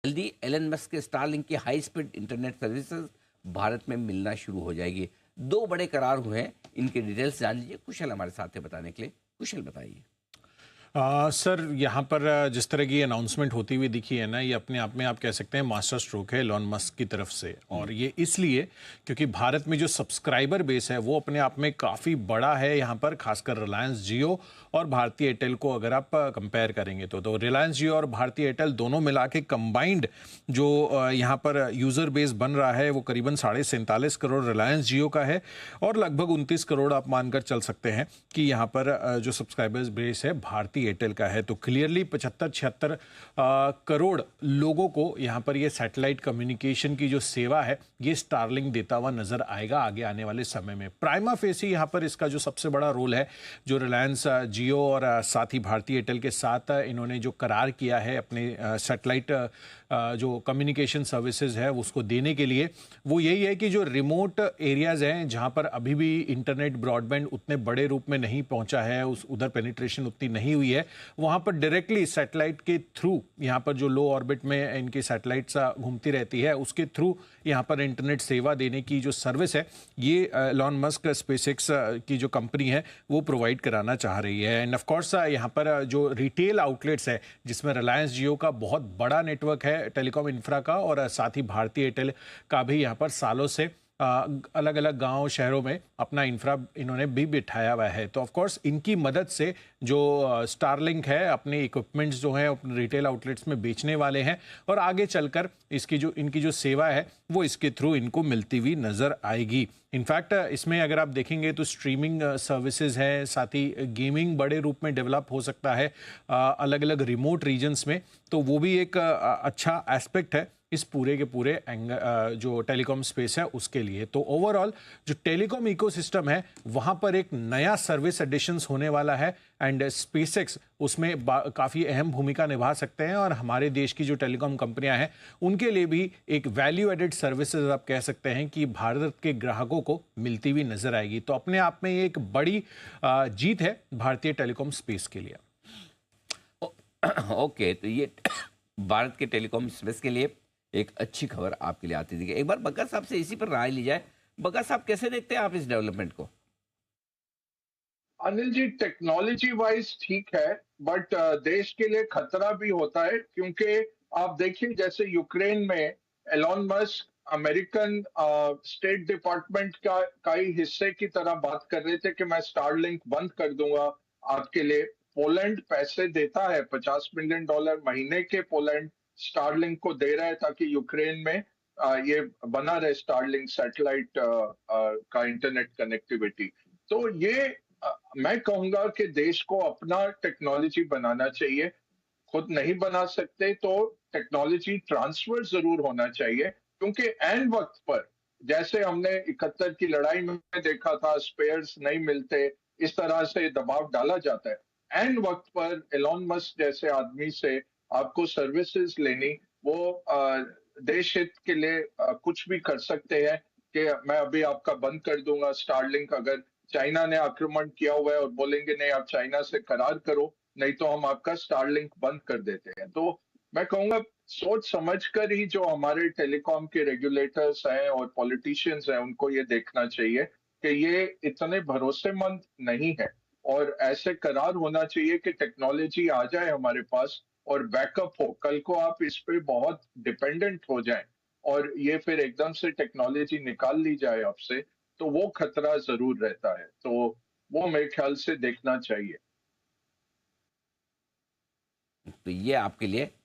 जल्दी Elon Musk के Starlink की high speed internet services Bharat में मिलना शुरू हो जाएगी। दो बड़े करार हुए हैं, इनके डिटेल्स जान लीजिए। कुशल हमारे साथ है बताने के लिए। कुशल बताइए। सर यहाँ पर जिस तरह की अनाउंसमेंट होती हुई दिखी है ना, ये अपने आप में आप कह सकते हैं मास्टर स्ट्रोक है एलॉन मस्क की तरफ से। और ये इसलिए क्योंकि भारत में जो सब्सक्राइबर बेस है वो अपने आप में काफ़ी बड़ा है यहाँ पर, खासकर रिलायंस जियो और भारतीय एयरटेल को अगर आप कंपेयर करेंगे तो रिलायंस जियो और भारतीय एयरटेल दोनों मिला के कंबाइंड जो यहाँ पर यूज़र बेस बन रहा है वो करीबन 47.5 करोड़ रिलायंस जियो का है और लगभग 29 करोड़ आप मानकर चल सकते हैं कि यहाँ पर जो सब्सक्राइबर्स बेस है भारतीय एयरटेल का है। तो क्लियरली 75-76 करोड़ लोगों को यहाँ पर ये सैटेलाइट कम्युनिकेशन की जो सेवा है ये स्टारलिंक देता हुआ नजर आएगा आगे आने वाले समय में। प्राइमा फेसी यहाँ पर इसका जो सबसे बड़ा रोल है, जो रिलायंस जियो और साथ ही भारतीय एयरटेल के साथ इन्होंने जो करार किया है अपने सैटेलाइट जो कम्युनिकेशन सर्विसेज है उसको देने के लिए, वो यही है कि जो रिमोट एरियाज हैं जहां पर अभी भी इंटरनेट ब्रॉडबैंड उतने बड़े रूप में नहीं पहुंचा है, उस उधर पेनिट्रेशन उतनी नहीं हुई है, वहां पर डायरेक्टली सैटेलाइट के थ्रू यहां पर जो लो ऑर्बिट में इनकी सैटेलाइट्स घूमती रहती है उसके थ्रू यहां पर इंटरनेट सेवा देने की जो सर्विस है ये एलॉन मस्क स्पेसएक्स की जो कंपनी है वो प्रोवाइड कराना चाह रही है। एंड ऑफ कोर्स यहाँ पर जो रिटेल आउटलेट्स है जिसमें रिलायंस जियो का बहुत बड़ा नेटवर्क है टेलीकॉम इंफ्रा का और साथ ही भारतीय एयरटेल का भी यहाँ पर सालों से अलग अलग गांव शहरों में अपना इंफ्रा इन्होंने भी बिठाया हुआ है। तो ऑफ कोर्स इनकी मदद से जो स्टारलिंक है अपने इक्विपमेंट्स जो हैं अपने रिटेल आउटलेट्स में बेचने वाले हैं और आगे चलकर इसकी जो इनकी जो सेवा है वो इसके थ्रू इनको मिलती हुई नजर आएगी। इनफैक्ट इसमें अगर आप देखेंगे तो स्ट्रीमिंग सर्विसेज हैं, साथ ही गेमिंग बड़े रूप में डेवलप हो सकता है अलग अलग रिमोट रीजन्स में, तो वो भी एक अच्छा एस्पेक्ट है इस पूरे के पूरे जो टेलीकॉम स्पेस है उसके लिए। तो ओवरऑल जो टेलीकॉम इकोसिस्टम है वहां पर एक नया सर्विस एडिशंस होने वाला है एंड स्पेसएक्स उसमें काफ़ी अहम भूमिका निभा सकते हैं और हमारे देश की जो टेलीकॉम कंपनियां हैं उनके लिए भी एक वैल्यू एडेड सर्विसेज आप कह सकते हैं कि भारत के ग्राहकों को मिलती हुई नजर आएगी। तो अपने आप में ये एक बड़ी जीत है भारतीय टेलीकॉम स्पेस के लिए। ओके, तो ये भारत के टेलीकॉम स्पेस के लिए एक अच्छी खबर आपके लिए आती थी। एक बार बग्गा साहब से इसी पर राय ली जाए। बग्गा साहब, कैसे देखते हैं आप इस डेवलपमेंट को? अनिल जी, टेक्नोलॉजी वाइज ठीक है, बट देश के लिए खतरा भी होता है, क्योंकि आप देखिए जैसे यूक्रेन में Elon Musk American state department का ही हिस्से की तरह बात कर रहे थे कि मैं स्टारलिंक बंद कर दूंगा आपके लिए। पोलैंड पैसे देता है, $50 मिलियन महीने के पोलैंड स्टारलिंक को दे रहा है ताकि यूक्रेन में ये बना रहे स्टारलिंक सैटेलाइट का इंटरनेट कनेक्टिविटी। तो ये मैं कहूंगा कि देश को अपना टेक्नोलॉजी बनाना चाहिए। खुद नहीं बना सकते तो टेक्नोलॉजी ट्रांसफर जरूर होना चाहिए, क्योंकि एन वक्त पर, जैसे हमने 71 की लड़ाई में देखा था, स्पेयर्स नहीं मिलते, इस तरह से दबाव डाला जाता है। एन वक्त पर एलॉन मस्क जैसे आदमी से आपको सर्विसेज लेनी, वो देश हित के लिए कुछ भी कर सकते हैं कि मैं अभी आपका बंद कर दूंगा स्टारलिंक। अगर चाइना ने आक्रमण किया हुआ है और बोलेंगे नहीं आप चाइना से करार करो, नहीं तो हम आपका स्टारलिंक बंद कर देते हैं। तो मैं कहूंगा सोच समझकर ही जो हमारे टेलीकॉम के रेगुलेटर्स हैं और पॉलिटिशियंस हैं उनको ये देखना चाहिए कि ये इतने भरोसेमंद नहीं है, और ऐसे करार होना चाहिए कि टेक्नोलॉजी आ जाए हमारे पास और बैकअप हो। कल को आप इस पे बहुत डिपेंडेंट हो जाएं और ये फिर एकदम से टेक्नोलॉजी निकाल ली जाए आपसे, तो वो खतरा जरूर रहता है। तो वो मेरे ख्याल से देखना चाहिए। तो ये आपके लिए